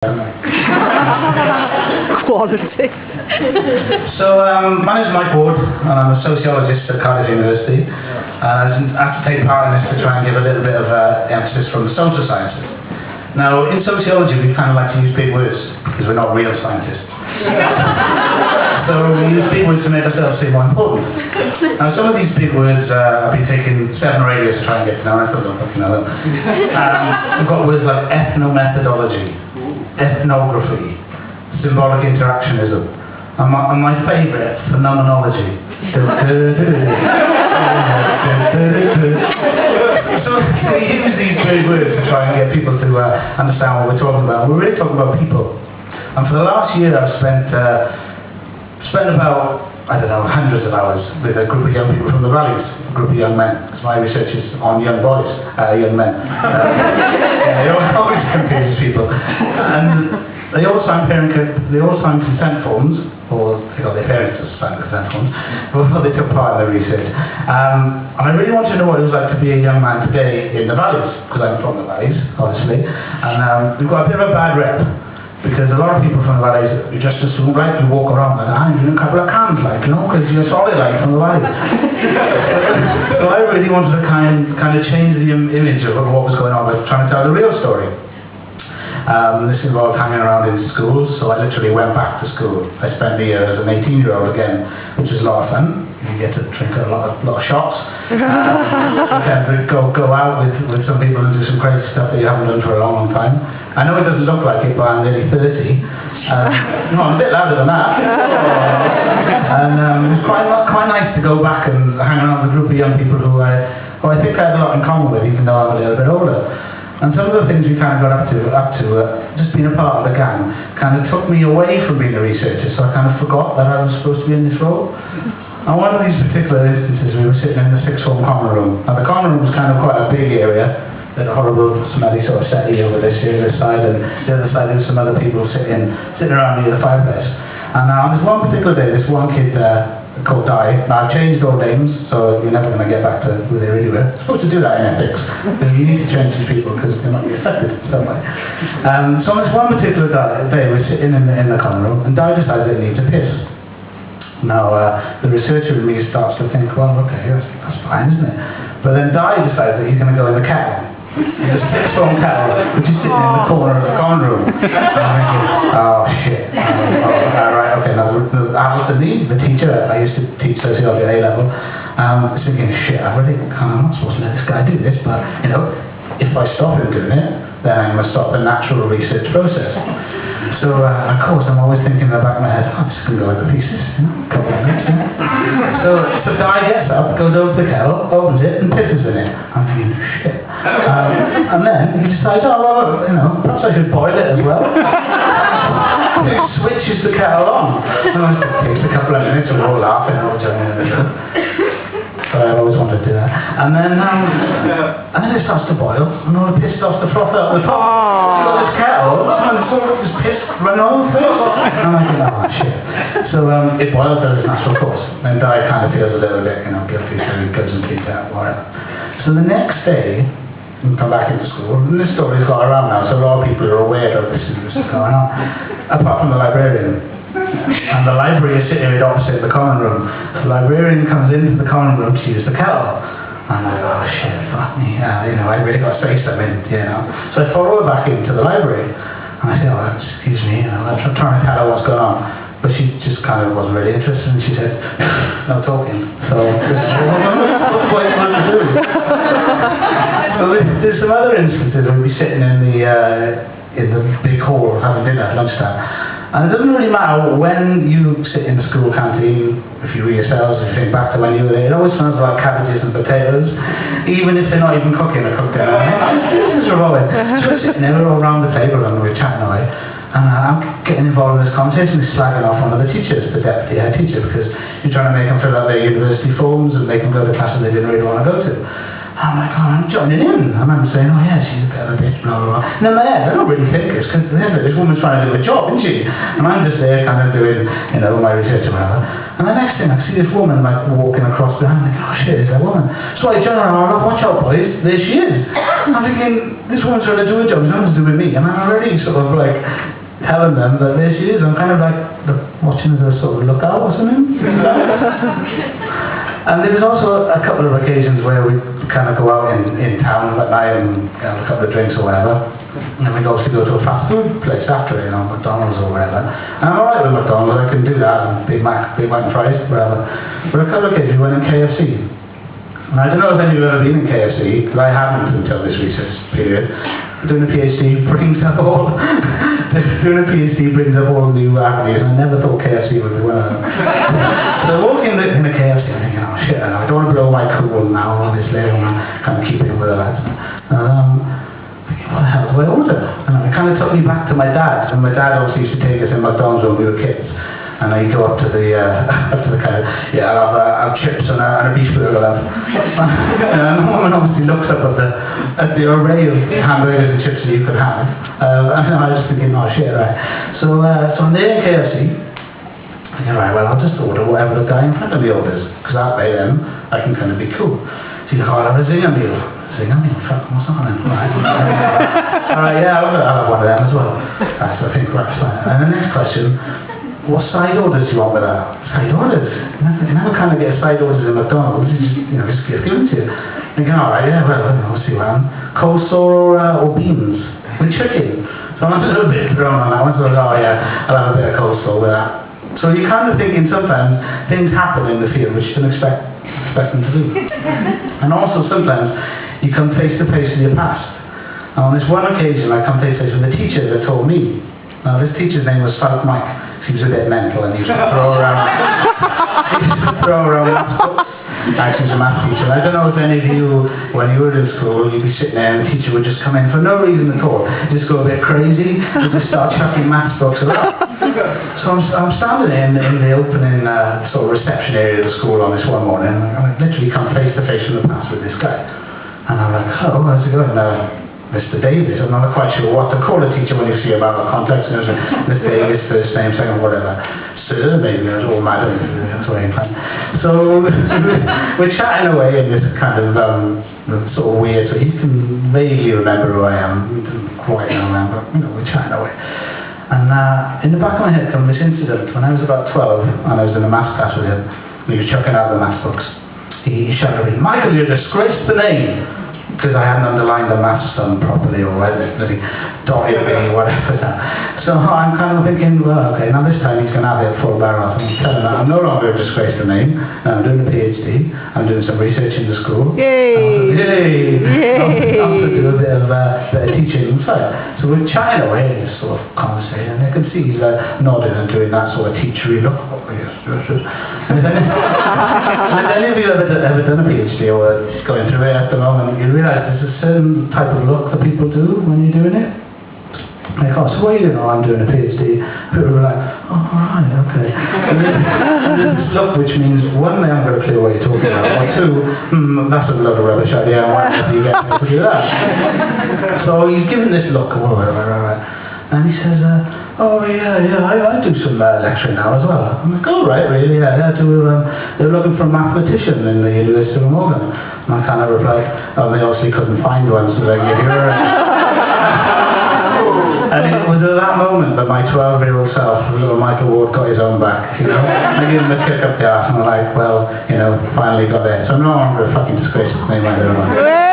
Quality. So, my name is Mike Ward, and I'm a sociologist at Cardiff University. I have to take part in this to try and give a little bit of emphasis from the social sciences. Now, in sociology, we kind of like to use big words, because we're not real scientists. So we use big words to make ourselves seem more important. Now, some of these big words, I've been taking 7 or 8 years to try and get to know. I still don't fucking know them. We've got words like ethnomethodology, ethnography, symbolic interactionism, and my favourite, phenomenology. So we use these big words to try and get people to understand what we're talking about. We're really talking about people. And for the last year, I've spent about, I don't know, hundreds of hours with a group of young people from the valleys, a group of young men, because my research is on young boys, young men. They always confuse people. And they all signed consent forms, or they got their parents to sign consent forms, before they took part in the research. And I really wanted to know what it was like to be a young man today in the valleys, because I'm from the valleys, obviously. And we've got a bit of a bad rep, because a lot of people from the valleys, you just assume, right, you walk around with a hand in a couple of cans, like, you know, because you're solid, like, from the valleys. So I really wanted to kind of change the image of what was going on by trying to tell the real story. This involved hanging around in schools, so I literally went back to school. I spent the year as an 18-year-old again, which was a lot of fun. You get to drink a lot of shots. And go out with some people and do some crazy stuff that you haven't done for a long, long time. I know it doesn't look like it, but I'm nearly 30. No, I'm a bit louder than that. And it was quite nice to go back and hang around with a group of young people who I think I have a lot in common with, even though I'm a little bit older. And some of the things we kind of got up to just being a part of the gang, kind of took me away from being a researcher, so I kind of forgot that I was supposed to be in this role. And one of these particular instances, we were sitting in the sixth form common room. And the common room was kind of quite a big area, a horrible, smelly sort of settee over this side, and the other side there was some other people sitting around near the fireplace. And on this one particular day, this one kid called Di. Now I've changed all names, so you're never going to get back to who they really were. You're supposed to do that in ethics. You need to change these people because they might be affected in some way. So on this one particular day, we're sitting in the common room, and Di decides that he needs a piss. Now the researcher in me starts to think, well, okay, that's fine, isn't it? But then Di decides that he's going to go in the kettle. There's a six-form kettle, which is sitting in the corner of the common room. And I'm thinking, oh shit. Right, okay, now Alice and the teacher, I used to teach sociology at A-level, I was thinking, shit, I'm not supposed to let this guy do this, but, you know, if I stop him doing it, then I'm going to stop the natural research process. So, of course, I'm always thinking in the back of my head, I'm just going to go over the pieces, you know, a couple of minutes, you know. So Di gets up, goes over to the kettle, opens it, and pisses in it. I'm thinking, shit. And then he decides, oh, well, you know, perhaps I should boil it as well. He switches the kettle on. And it takes a couple of minutes, and we're all laughing and all joining in the show. So I always wanted to do that. And then it starts to boil, and all the piss starts to froth out of the top. You've got this kettle, and it's all this piss running all over the place. And I'm like, oh shit. So it boils out its natural course. And Di kind of feels a little bit, you know, guilty, so he goes and keeps that, whatever. So the next day, we come back into school, and this story's got around now, so a lot of people are aware of this is going on, apart from the librarian. And the library is sitting right opposite the common room. The librarian comes into the common room to use the kettle. I'm like, oh shit, fuck me, you know, I really got to say something, you know. So I follow her back into the library, and I say, oh, excuse me, you know, I'm trying to tell her what's going on. But she just kind of wasn't really interested, and she said, no talking. So, what do you want to do? So there's some other instances where we'd be sitting in the big hall having dinner at lunchtime. And it doesn't really matter when you sit in the school canteen, if you read yourselves, if you think back to when you were there, it always smells like cabbages and potatoes, even if they're not even cooking or cooked dinner. This is revolving. So we're sitting there, we're all around the table and we're chatting away, and I'm getting involved in this conversation, slagging off one of the teachers, the deputy head teacher, because you're trying to make them fill out their university forms and make them go to classes they didn't really want to go to. I'm like, oh, I'm joining in. And I'm saying, oh yeah, she's a bit of a bitch, blah, blah, blah. And in my head, I don't really think this, because this woman's trying to do a job, isn't she? And I'm just there kind of doing, my research or whatever. And the next thing, I see this woman like walking across behind me, oh shit, is that woman? So I turn around, I'm like, watch out boys, there she is. I'm thinking, this woman's trying to do a job, it's nothing to do with me. And I'm already sort of like, telling them that there she is. I'm kind of like watching as a sort of lookout or something. And there was also a couple of occasions where we kind of go out in town at night and have a couple of drinks or whatever. And then we'd obviously go to a fast food place after, McDonald's or whatever. And I'm alright with McDonald's, I can do that, and Big Mac and fries, whatever. But a couple of occasions we went in KFC. And I don't know if any of you have ever been in KFC, because I haven't until this research period. Doing a PhD brings up all new avenues, and I never thought KFC would be one of them. So I walk in the KFC and thinking, oh shit, I don't want to blow my cool now, obviously, I want to kind of keep in with the lads. Thinking, what the hell do I order? And it kind of took me back to my dad, and my dad obviously used to take us in McDonald's when we were kids. And I go up to the kind of, I'll have chips and a beef burger. And the woman obviously looks up at the array of hamburgers and chips that you could have. And I was thinking, oh shit, right. So I'm there in KFC. Thinking, right, well, I'll just order whatever the guy in front of me orders. Because that way then, I can kind of be cool. So he's like, oh, I'll have a zinger meal. Zinger meal? Fuck, what's that then? Right. Alright, yeah, I'll have one of them as well. Right, so I think, right, fine. And the next question, what side orders do you want with that? Side orders? You never kind of get side orders in McDonald's, just get given to you. Thinking, alright, yeah, well, I'll see what I'm. Coleslaw or beans? With chicken? So I'm a little bit thrown on that one, so I was, oh yeah, I'll have a bit of coleslaw with that. So you're kind of thinking sometimes things happen in the field which you don't expect them to do. And also sometimes you come face to face with your past. And on this one occasion I come face to face with a teacher that told me. Now this teacher's name was South Mike. He was a bit mental and he used to throw around maths books. Actually, he was a maths teacher. I don't know if any of you, when you were in school, you'd be sitting there and the teacher would just come in for no reason at all. Just go a bit crazy and just start chucking maths books around. So I'm standing in the opening sort of reception area of the school on this one morning, and I literally come face to face in the past with this guy. And I'm like, oh, how's it going? Mr. Davis, I'm not quite sure what to call a teacher when you see him out of context. Mr. Davis, first name, second, whatever. Sir, maybe, or madam, that's what I'm saying. So we're chatting away in this kind of sort of weird, so he can vaguely remember who I am. He doesn't quite remember, we're chatting away. And in the back of my head comes this incident when I was about 12 and I was in a maths class with him. He was chucking out the maths books. He shouted at me, Michael, you disgraced the name. Because I hadn't underlined the maths properly or dotted me, whatever. So I'm kind of thinking, well, okay, now this time he's going to have it full barrel. I'm telling him I'm no longer a disgraced the name. I'm doing a PhD. I'm doing some research in the school. Yay! I'm going to do a bit of teaching inside. So we're chatting away in this sort of conversation. And I can see he's nodding and doing that sort of teachery look. Oh, yes. And if any of you ever done a PhD or just going through it at the moment, you realise there's a certain type of look that people do when you're doing it. Like, oh, so what are you doing? Oh, I'm doing a PhD. People are like, oh, alright, okay. And there's this look which means, one, they haven't got a clue what you're talking about, or two, that's a load of rubbish idea, and why do you get me to do that? So he's given this look, and he says, oh yeah, I do some lecturing now as well. I'm like, oh right, really? Yeah, they're looking for a mathematician in the University of Morgan. And I kind of replied, oh, they obviously couldn't find one, so they gave you a... And it was at that moment that my 12-year-old self, little Michael Ward, got his own back, I gave him a kick up the arse, and I'm like, well, finally got there. So I'm no longer a fucking disgrace to name my own.